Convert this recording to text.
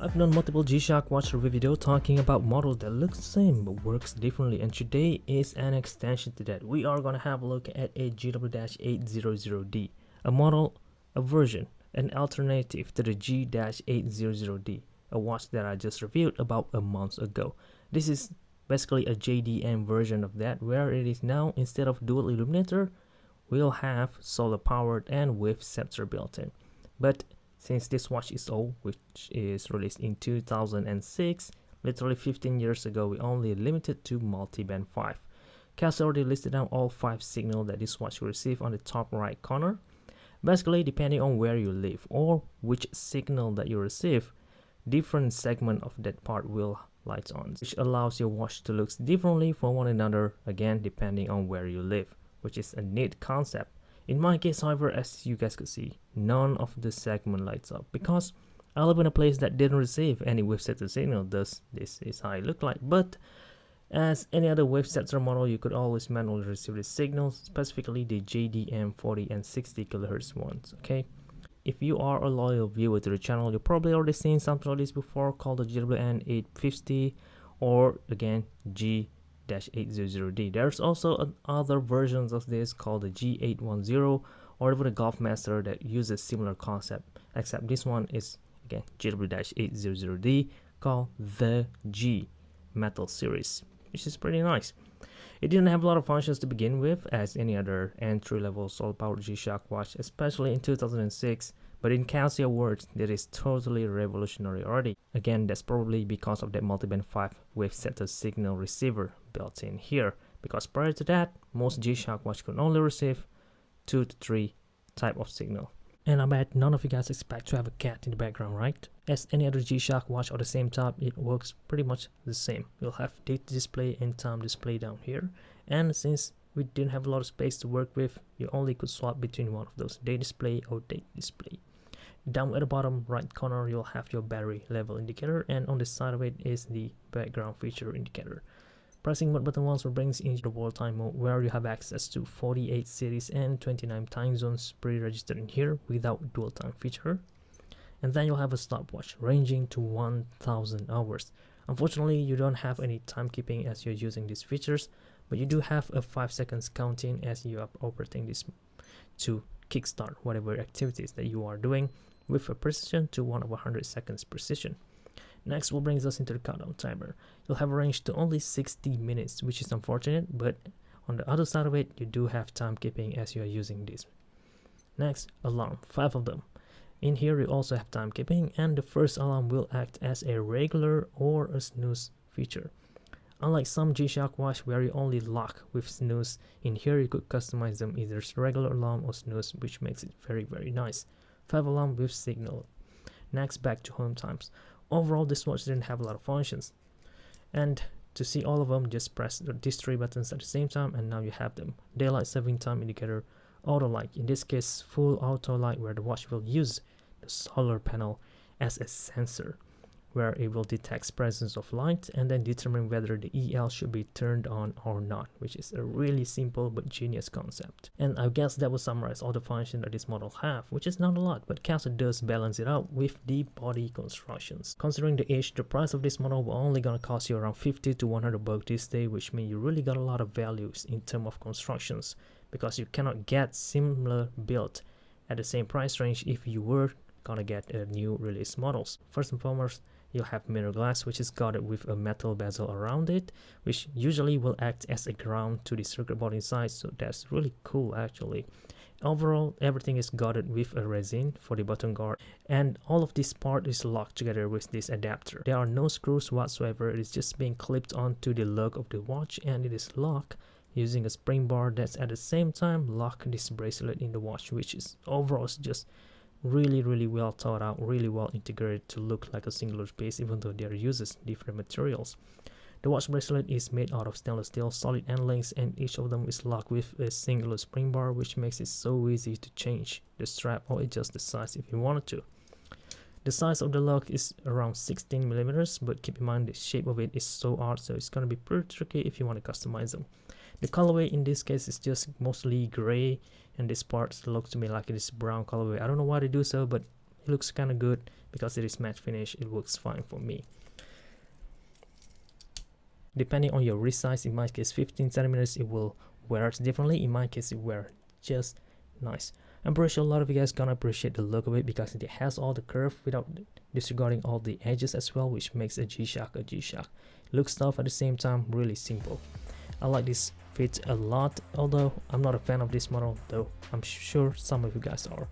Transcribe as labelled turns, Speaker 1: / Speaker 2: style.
Speaker 1: I've done multiple G-Shock watch review video talking about models that look the same but works differently, and today is an extension to that. We are gonna have a look at a GW-800D, a model, a version, an alternative to the G-800D, a watch that I just reviewed about a month ago. This is basically a JDM version of that, where it is now, instead of dual illuminator, we'll have solar powered and Waveceptor built in. But since this watch is old, which is released in 2006, literally 15 years ago, we only limited to multiband 5. Casio already listed down all 5 signals that this watch will receive on the top right corner. Basically, depending on where you live or which signal that you receive, different segment of that part will light on, which allows your watch to look differently from one another, again depending on where you live, which is a neat concept. In my case, however, as you guys could see, none of the segment lights up because I live in a place that didn't receive any Waveceptor signal, thus this is how it looked like. But as any other Waveceptor model, you could always manually receive the signals, specifically the JDM 40 and 60 kHz ones, okay? If you are a loyal viewer to the channel, you've probably already seen something like this before called the GW-850 or again G-800D. There's also other versions of this called the G810 or even the Golfmaster that uses similar concept, except this one is again GW-800D called the G Metal series, which is pretty nice. It didn't have a lot of functions to begin with as any other entry-level solar-powered G-Shock watch, especially in 2006, but in Casio words, that is totally revolutionary already. Again, that's probably because of that multiband 5 Waveceptor signal receiver built in here, because prior to that, most G-Shock watch could only receive 2 to 3 type of signal. And I bet none of you guys expect to have a cat in the background, right? As any other G-Shock watch on the same top, it works pretty much the same. You'll have date display and time display down here. And since we didn't have a lot of space to work with, you only could swap between one of those, day display or date display. Down at the bottom right corner, you'll have your battery level indicator, and on the side of it is the background feature indicator. Pressing mode button once will brings into the world time mode, where you have access to 48 cities and 29 time zones pre-registered in here without dual time feature. And then you'll have a stopwatch ranging to 1000 hours. Unfortunately, you don't have any timekeeping as you're using these features, but you do have a 5 seconds counting as you are operating this to kickstart whatever activities that you are doing with a precision to 1 over 100 seconds precision. Next will brings us into the countdown timer. You'll have a range to only 60 minutes, which is unfortunate, but on the other side of it, you do have timekeeping as you are using this. Next, alarm, 5 of them. In here, you also have timekeeping, and the first alarm will act as a regular or a snooze feature. Unlike some G-Shock watch where you only lock with snooze, in here you could customize them either regular alarm or snooze, which makes it very nice. 5 alarm with signal. Next, back to home times. Overall, this watch didn't have a lot of functions, and to see all of them, just press these 3 buttons at the same time and now you have them. Daylight saving time indicator, auto light, in this case full auto light, where the watch will use the solar panel as a sensor, where it will detect presence of light and then determine whether the EL should be turned on or not, which is a really simple but genius concept. And I guess that will summarize all the functions that this model have, which is not a lot, but Casio does balance it out with the body constructions. Considering the age, the price of this model will only gonna cost you around 50 to 100 bucks this day, which means you really got a lot of values in terms of constructions, because you cannot get similar build at the same price range if you were gonna get a new release models. First and foremost, you'll have mirror glass, which is guarded with a metal bezel around it, which usually will act as a ground to the circuit board inside, so that's really cool actually. Overall, everything is guarded with a resin for the button guard, and all of this part is locked together with this adapter. There are no screws whatsoever, it is just being clipped onto the lug of the watch, and it is locked using a spring bar that's at the same time lock this bracelet in the watch, which is overall just really well thought out, really well integrated to look like a singular piece, even though they uses different materials. The watch bracelet is made out of stainless steel, solid end links, and each of them is locked with a singular spring bar, which makes it so easy to change the strap or adjust the size if you wanted to. The size of the lug is around 16 millimeters, but keep in mind the shape of it is so odd, so it's gonna be pretty tricky if you want to customize them. The colorway in this case is just mostly gray, and this part looks to me like it is brown colorway. I don't know why they do so, but it looks kind of good because it is matte finish. It works fine for me. Depending on your wrist size, in my case 15 centimeters, it will wear differently. In my case, it wear just nice. I'm pretty sure a lot of you guys gonna appreciate the look of it because it has all the curve without disregarding all the edges as well, which makes a G-Shock a G-Shock. Looks tough at the same time, really simple. I like this fit a lot, although I'm not a fan of this model, though I'm sure some of you guys are.